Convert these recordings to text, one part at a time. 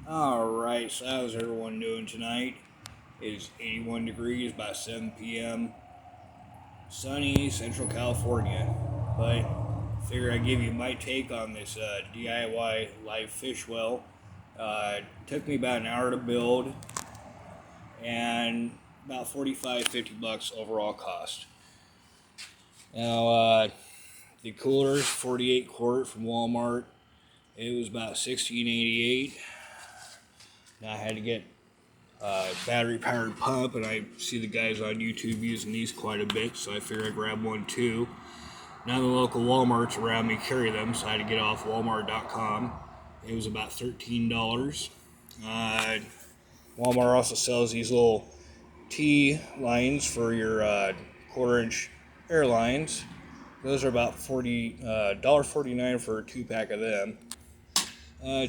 Alright, so how's everyone doing tonight? It is 81 degrees, about 7 p.m. Sunny, Central California. But figure I'd give you my take on this DIY live fish well. Took me about an hour to build and about 45-50 bucks overall cost. Now, the cooler's 48 quart from Walmart. It was about $16.88. Now I had to get battery powered pump, and I see the guys on YouTube using these quite a bit, so I figured I'd grab one too. None of the local Walmarts around me carry them, so I had to get off Walmart.com. It was about $13. Walmart also sells these little T lines for your quarter-inch airlines. Those are about $1.49 for a 2-pack of them.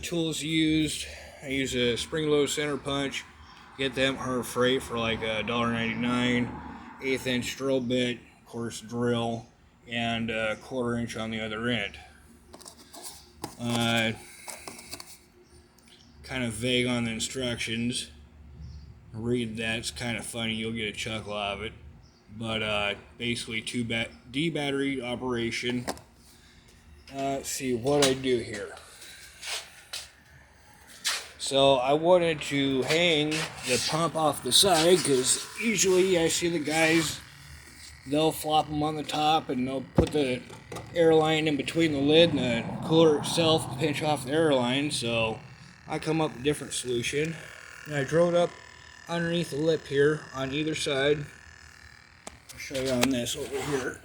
Tools used: I use a spring-load center punch. Get them Harbor Freight for like $1.99. 1/8 inch drill bit, of course drill, and a 1/4 inch on the other end. Kind of vague on the instructions. Read that, it's kind of funny, you'll get a chuckle out of it. But basically D battery operation. Let's see what I do here. So I wanted to hang the pump off the side, because usually I see the guys, they'll flop them on the top and they'll put the airline in between the lid and the cooler itself, pinch off the airline. So I come up with a different solution, and I drilled up underneath the lip here on either side. I'll show you on this over here.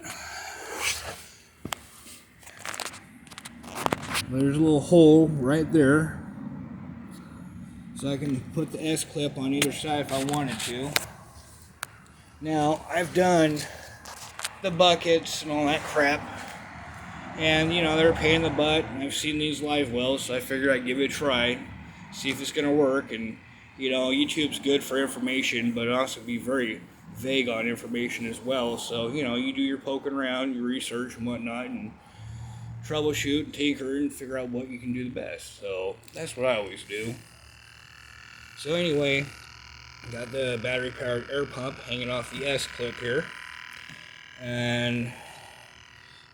There's a little hole right there, so I can put the S-clip on either side if I wanted to. Now, I've done the buckets and all that crap, and you know, they're a pain in the butt, and I've seen these live wells, so I figured I'd give it a try, see if it's gonna work. And you know, YouTube's good for information, but it also be very vague on information as well. So you know, you do your poking around, your research and whatnot, and troubleshoot and tinker and figure out what you can do the best. So that's what I always do. So anyway, got the battery powered air pump hanging off the S-clip here, and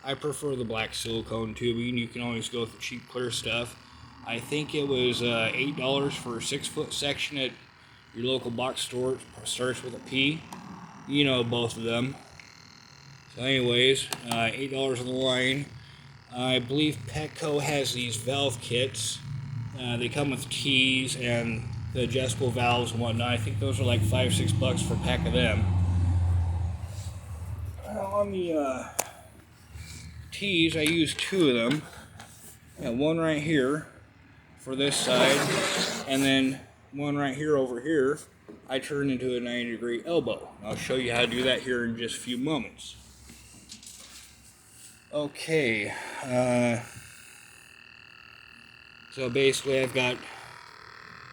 I prefer the black silicone tubing. You can always go with the cheap clear stuff. I think it was $8 for a 6-foot section at your local box store. It starts with a P. You know both of them. So anyways, $8 on the line. I believe Petco has these valve kits. They come with T's and the adjustable valves and whatnot. I think those are like $5-6 for a pack of them. On the T's, I use 2 of them. One right here for this side, and then one right here over here. I turn into a 90-degree elbow. I'll show you how to do that here in just a few moments. Okay, so basically I've got,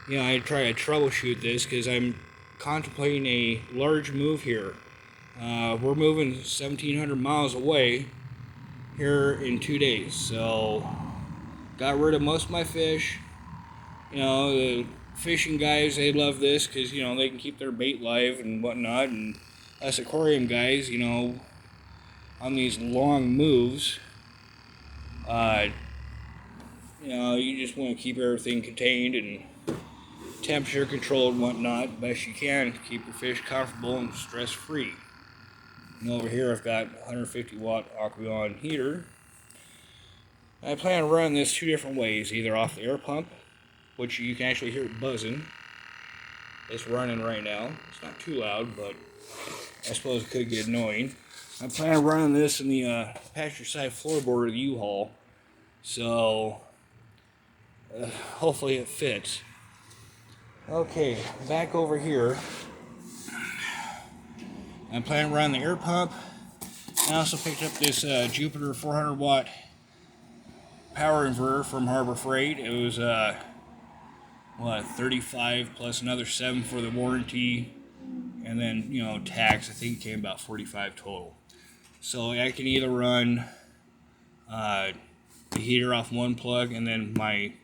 you know, I try to troubleshoot this because I'm contemplating a large move here. We're moving 1,700 miles away here in 2 days, so got rid of most of my fish. You know, the fishing guys, they love this because, you know, they can keep their bait live and whatnot, and us aquarium guys, you know, on these long moves, you know, you just want to keep everything contained and temperature controlled and whatnot best you can to keep your fish comfortable and stress free. And over here I've got 150 watt aquarium heater. I plan on running this 2 different ways, either off the air pump, which you can actually hear it buzzing. It's running right now. It's not too loud, but I suppose it could get annoying. I plan on running this in the passenger side floorboard of the U-Haul, so hopefully it fits. Okay, back over here. I plan on running the air pump. I also picked up this Jupiter 400 watt power inverter from Harbor Freight. It was $35 plus another $7 for the warranty, and then, you know, tax. I think it came about $45 total. So I can either run the heater off one plug and then my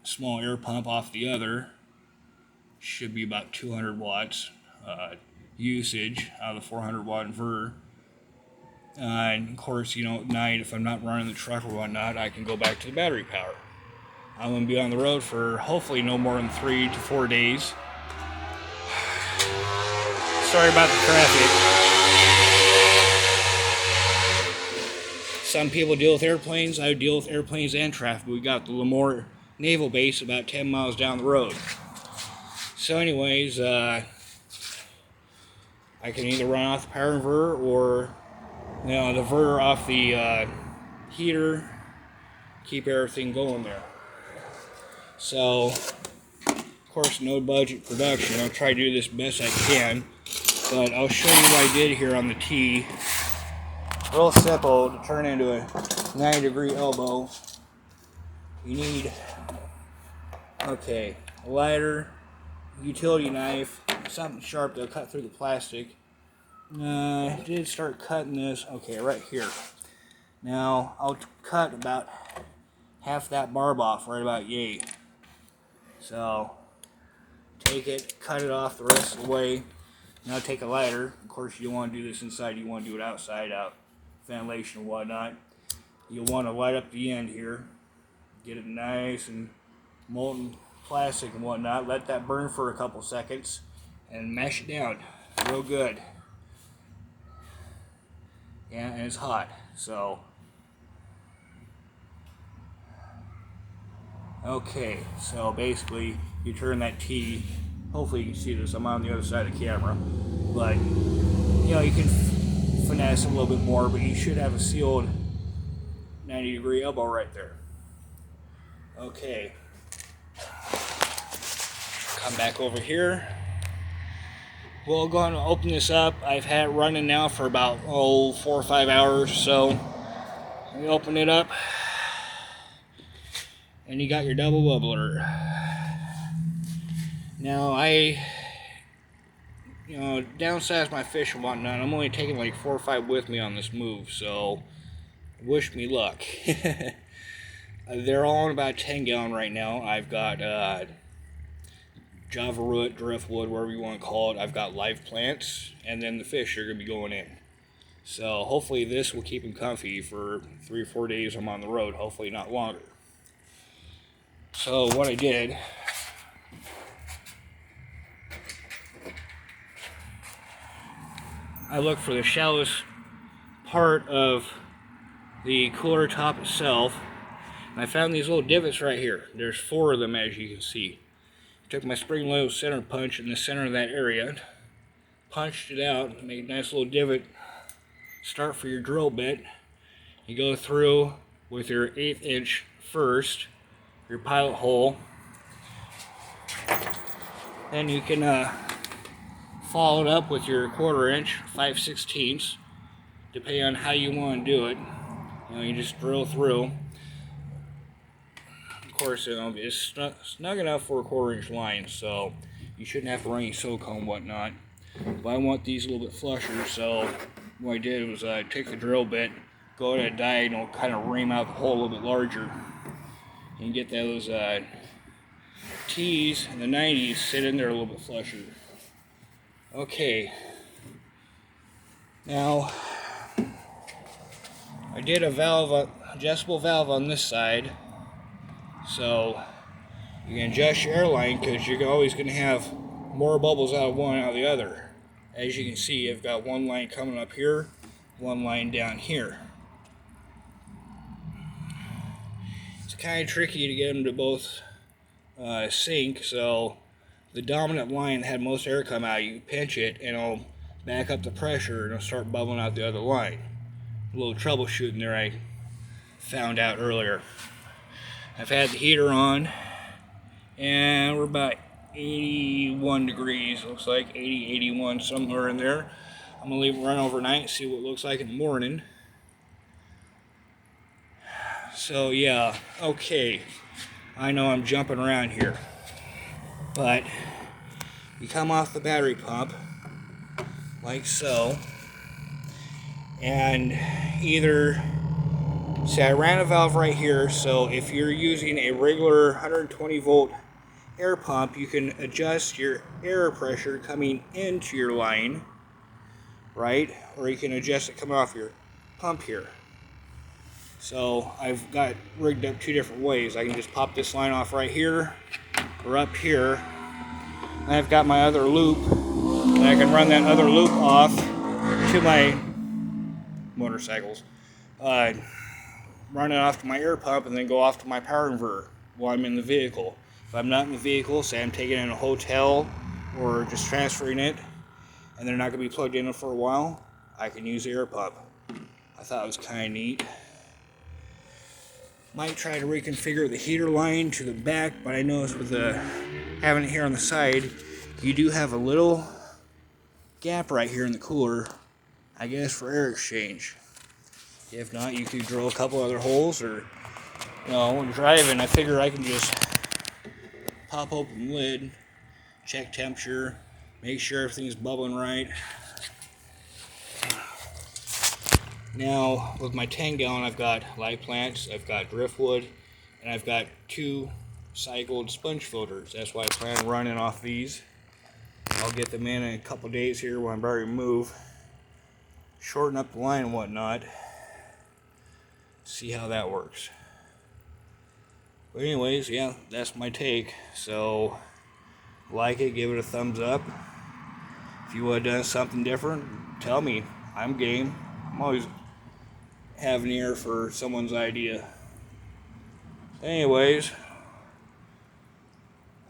small air pump off the other. Should be about 200 watts usage out of the 400 watt inverter. And of course, at night, if I'm not running the truck or whatnot, I can go back to the battery power. I'm going to be on the road for hopefully no more than 3 to 4 days. Sorry about the traffic. Some people deal with airplanes. I deal with airplanes and traffic. We got the Lemoore Naval Base about 10 miles down the road. So anyways, I can either run off the power inverter or the inverter off the heater, keep everything going there. So, of course, no budget production. I'll try to do this best I can, but I'll show you what I did here on the T. Real simple to turn into a 90-degree elbow. You need, a lighter, utility knife, something sharp to cut through the plastic. I did start cutting this, right here. Now, I'll cut about half that barb off, right about yay. So, take it, cut it off the rest of the way. Now take a lighter. Of course, you don't want to do this inside, you want to do it outside, out ventilation and whatnot. You'll want to light up the end here. Get it nice and molten plastic and whatnot. Let that burn for a couple seconds and mash it down real good. Yeah, and it's hot, so so basically you turn that T. Hopefully you can see this. I'm on the other side of the camera, but you can finesse a little bit more, but you should have a sealed 90-degree elbow right there. Come back over here. We'll go and open this up. I've had it running now for about 4 or 5 hours, so we open it up and you got your double bubbler. Now I downsized my fish and whatnot. I'm only taking like 4 or 5 with me on this move, so wish me luck. They're all in about 10 gallon right now. I've got Java root, driftwood, whatever you want to call it. I've got live plants, and then the fish are going to be going in. So hopefully this will keep them comfy for 3 or 4 days I'm on the road, hopefully not longer. So what I did, I looked for the shallowest part of the cooler top itself, and I found these little divots right here. There's 4 of them, as you can see. I took my spring-loaded center punch in the center of that area, punched it out, made a nice little divot. Start for your drill bit. You go through with your 1/8 inch first, your pilot hole. Then you can follow it up with your 1/4 inch, 5/16, depending on how you want to do it. You just drill through. Of course, it's snug enough for a 1/4 inch line, so you shouldn't have to run any silicone and whatnot. But I want these a little bit flusher, so what I did was take the drill bit, go at a diagonal, kind of ream out the hole a little bit larger, and get those T's and the 90s sit in there a little bit flusher. Now I did a adjustable valve on this side, so you can adjust your airline because you're always going to have more bubbles out of one out of the other. As you can see, I've got one line coming up here, one line down here. It's kind of tricky to get them to both sync, so the dominant line that had most air come out, you pinch it and it'll back up the pressure and it'll start bubbling out the other line. A little troubleshooting there I found out earlier. I've had the heater on and we're about 81 degrees, looks like 80, 81, somewhere in there. I'm gonna leave it run overnight, see what it looks like in the morning. So yeah, I know I'm jumping around here, but you come off the battery pump like so, and either See, I ran a valve right here, so if you're using a regular 120 volt air pump, you can adjust your air pressure coming into your line, right? Or you can adjust it coming off your pump here. So I've got rigged up two different ways. I can just pop this line off right here or up here. And I've got my other loop, and I can run that other loop off to my motorcycles. Run it off to my air pump and then go off to my power inverter while I'm in the vehicle. If I'm not in the vehicle, say I'm taking it in a hotel or just transferring it, and they're not going to be plugged in for a while, I can use the air pump. I thought it was kind of neat. Might try to reconfigure the heater line to the back, but I noticed with having it here on the side, you do have a little gap right here in the cooler, I guess for air exchange. If not, you could drill a couple other holes, or, you know, when driving, I figure I can just pop open the lid, check temperature, make sure everything's bubbling right. Now, with my 10 gallon, I've got light plants, I've got driftwood, and I've got 2 cycled sponge filters. That's why I plan on running off these. I'll get them in a couple days here when I'm ready to move, shorten up the line and whatnot. See how that works. But anyways, yeah, that's my take. So, like it, give it a thumbs up. If you would have done something different, tell me. I'm game. I'm always have an ear for someone's idea. Anyways,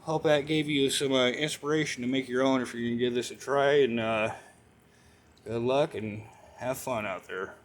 hope that gave you some inspiration to make your own if you're going to give this a try. And good luck and have fun out there.